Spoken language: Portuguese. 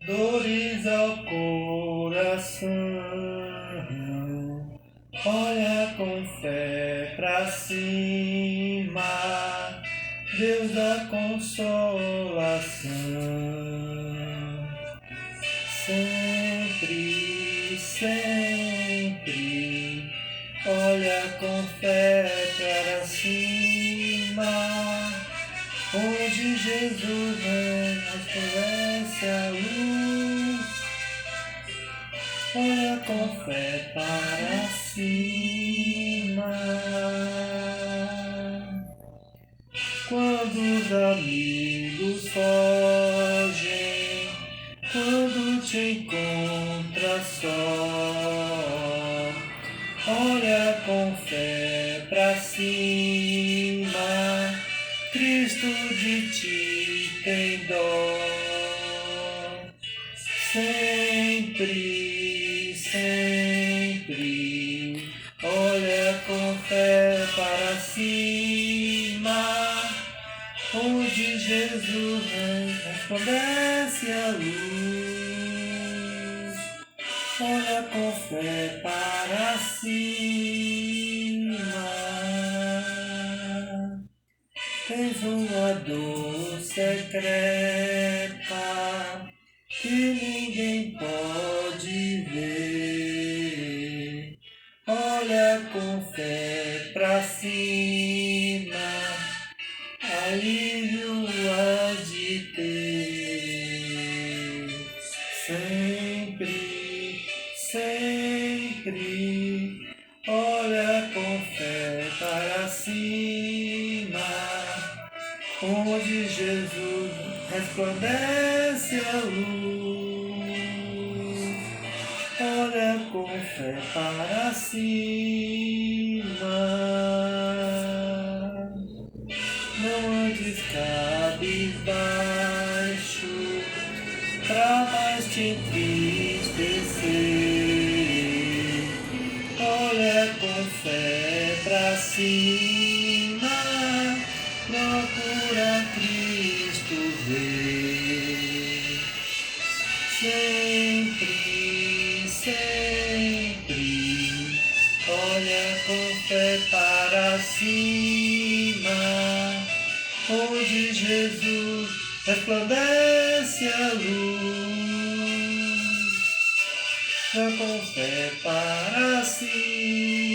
dores ao coração. Olha com fé pra cima, Deus da consolação. Sempre, sempre, olha com fé para cima, onde Jesus resplandece a luz. Olha com fé para cima. Quando os amigos fogem, quando te encontra só, olha com fé pra cima, Cristo de ti tem dó. Sempre, sempre, olha com fé para cima, onde Jesus resplandece a luz. Olha com fé para cima. Tens uma dor secreta que ninguém pode ver. Olha com fé pra cima, alívio há de ter. Sempre, sempre, olha com fé para cima, onde Jesus resplandece a luz. Olha com fé para cima. Não andes cabisbaixo, pra mais te entristecer. Olha com fé pra cima, procura Cristo ver. Sempre, sempre, olha com fé para cima, onde Jesus resplandece a luz. Olha com fé para cima.